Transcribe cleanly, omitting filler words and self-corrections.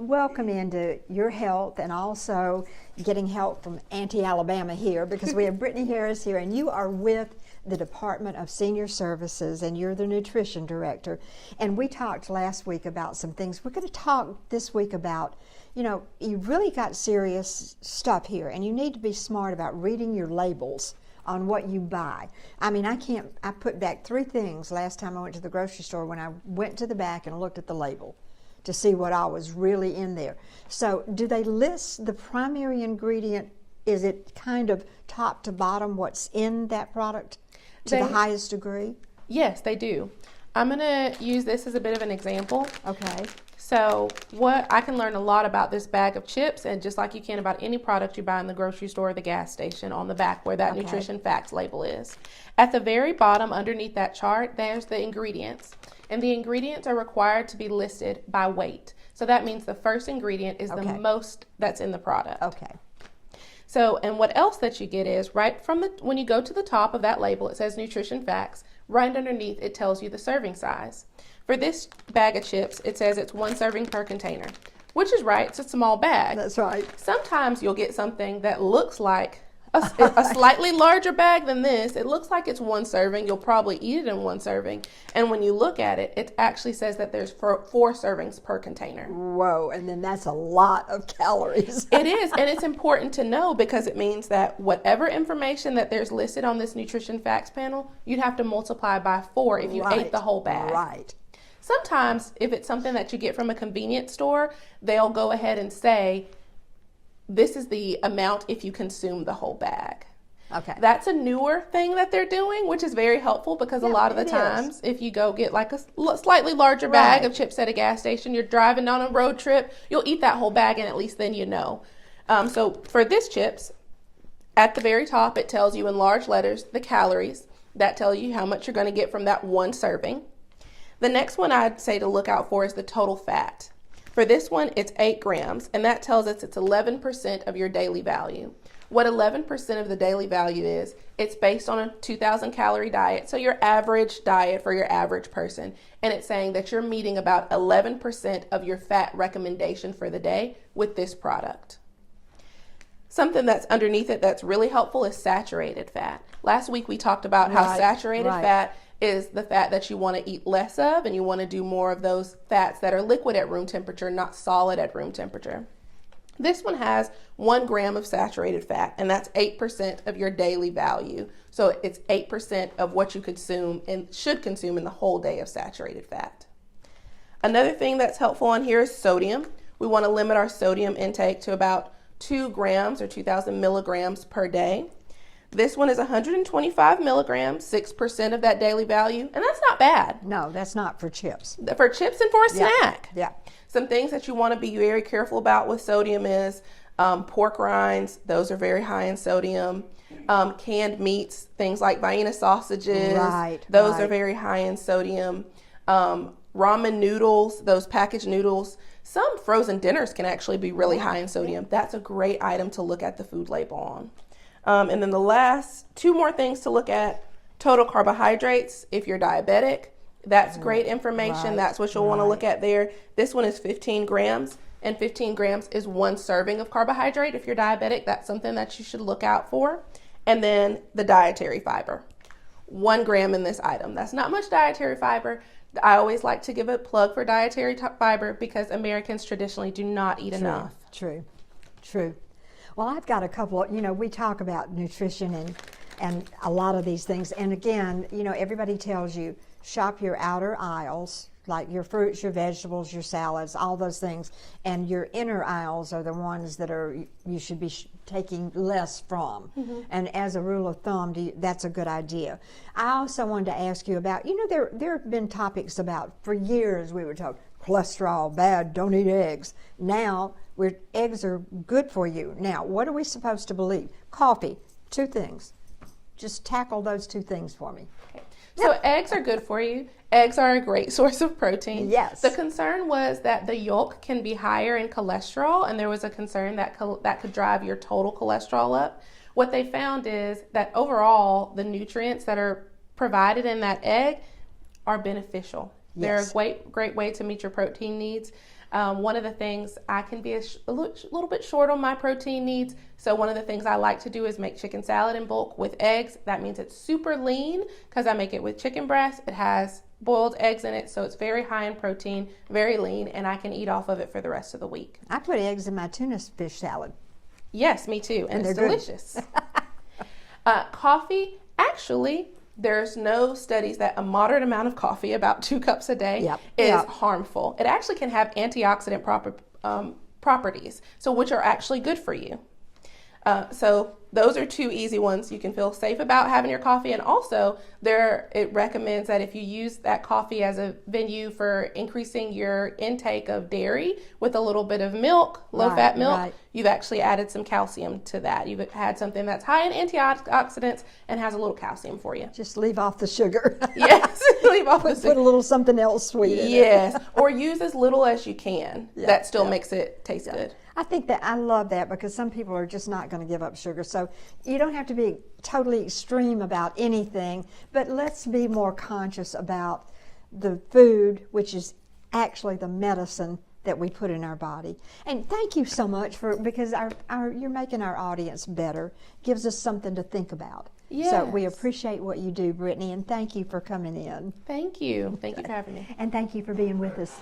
welcome into your health and also getting help from Auntie Alabama here, because we have Brittani Harris here, and you are with the Department of Senior Services, and you're the nutrition director. And we talked last week about some things. We're going to talk this week about, you really got serious stuff here, and you need to be smart about reading your labels on what you buy. I mean, I put back 3 things last time I went to the grocery store when I went to the back and looked at the label to see what all was really in there. So do they list the primary ingredient? Is it kind of top to bottom what's in that product to the highest degree? Yes, they do. I'm going to use this as a bit of an example. Okay. So I can learn a lot about this bag of chips, and just like you can about any product you buy in the grocery store or the gas station, on the back where that nutrition facts label is. At the very bottom underneath that chart, there's the ingredients. And the ingredients are required to be listed by weight. So that means the first ingredient is the most that's in the product. Okay. So, and what else that you get is when you go to the top of that label, it says nutrition facts. Right underneath, it tells you the serving size. For this bag of chips, it says it's 1 serving per container, which is right. It's a small bag. That's right. Sometimes you'll get something that looks like a slightly larger bag than this. It looks like it's 1 serving. You'll probably eat it in 1 serving. And when you look at it, it actually says that there's 4 servings per container. Whoa, and then that's a lot of calories. It is, and it's important to know, because it means that whatever information that there's listed on this nutrition facts panel, you'd have to multiply by 4 if you ate the whole bag. Right. Sometimes, if it's something that you get from a convenience store, they'll go ahead and say, this is the amount if you consume the whole bag. Okay. That's a newer thing that they're doing, which is very helpful, because a lot of the times, if you go get like a slightly larger bag of chips at a gas station, you're driving on a road trip, you'll eat that whole bag, and at least then you know. So for this chips, at the very top, it tells you in large letters the calories. That tell you how much you're going to get from that 1 serving. The next one I'd say to look out for is the total fat. For this one, it's 8 grams, and that tells us it's 11% of your daily value. What 11% of the daily value is, it's based on a 2,000 calorie diet, so your average diet for your average person, and it's saying that you're meeting about 11% of your fat recommendation for the day with this product. Something that's underneath it that's really helpful is saturated fat. Last week we talked about how saturated fat is the fat that you want to eat less of, and you want to do more of those fats that are liquid at room temperature, not solid at room temperature. This one has 1 gram of saturated fat, and that's 8% of your daily value. So it's 8% of what you consume and should consume in the whole day of saturated fat. Another thing that's helpful on here is sodium. We want to limit our sodium intake to about 2 grams or 2,000 milligrams per day. This one is 125 milligrams, 6% of that daily value, and that's not bad. No, that's not for chips. For chips and for a snack. Yeah. Some things that you want to be very careful about with sodium is pork rinds. Those are very high in sodium. Canned meats, things like Vienna sausages. Those are very high in sodium. Ramen noodles, those packaged noodles. Some frozen dinners can actually be really high in sodium. That's a great item to look at the food label on. And then the last 2 more things to look at: total carbohydrates. If you're diabetic, that's great information. That's what you'll want to look at there. This one is 15 grams, and 15 grams is 1 serving of carbohydrate. If you're diabetic, that's something that you should look out for. And then the dietary fiber, 1 gram in this item. That's not much dietary fiber. I always like to give a plug for dietary fiber, because Americans traditionally do not eat enough. True. Well, I've got a couple, we talk about nutrition and a lot of these things. And again, everybody tells you, shop your outer aisles, like your fruits, your vegetables, your salads, all those things. And your inner aisles are the ones that you should be taking less from. And as a rule of thumb, that's a good idea. I also wanted to ask you about, there have been topics about, for years we were talking, cholesterol, bad, don't eat eggs. Now, eggs are good for you. Now, what are we supposed to believe? Coffee, 2 things. Just tackle those 2 things for me. So eggs are good for you. Eggs are a great source of protein. Yes. The concern was that the yolk can be higher in cholesterol, and there was a concern that that could drive your total cholesterol up. What they found is that overall, the nutrients that are provided in that egg are beneficial. They're a great way to meet your protein needs. One of the things, I can be a little bit short on my protein needs. So one of the things I like to do is make chicken salad in bulk with eggs. That means it's super lean because I make it with chicken breast. It has boiled eggs in it, so it's very high in protein, very lean, and I can eat off of it for the rest of the week. I put eggs in my tuna fish salad. Yes, me too, and it's delicious. Coffee, actually, there's no studies that a moderate amount of coffee, about 2 cups a day, is harmful. It actually can have antioxidant properties, so which are actually good for you. So those are 2 easy ones. You can feel safe about having your coffee, and also it recommends that if you use that coffee as a venue for increasing your intake of dairy with a little bit of milk, low-fat milk, you've actually added some calcium to that. You've had something that's high in antioxidants and has a little calcium for you. Just leave off the sugar. Yes, leave off the sugar. Put a little something else sweet in it. Yes, or use as little as you can. That still makes it taste good. I think that I love that because some people are just not going to give up sugar. So you don't have to be totally extreme about anything, but let's be more conscious about the food, which is actually the medicine that we put in our body. And thank you so much because you're making our audience better, gives us something to think about. Yes. So we appreciate what you do, Brittani, and thank you for coming in. Thank you. Thank you for having me. And thank you for being with us.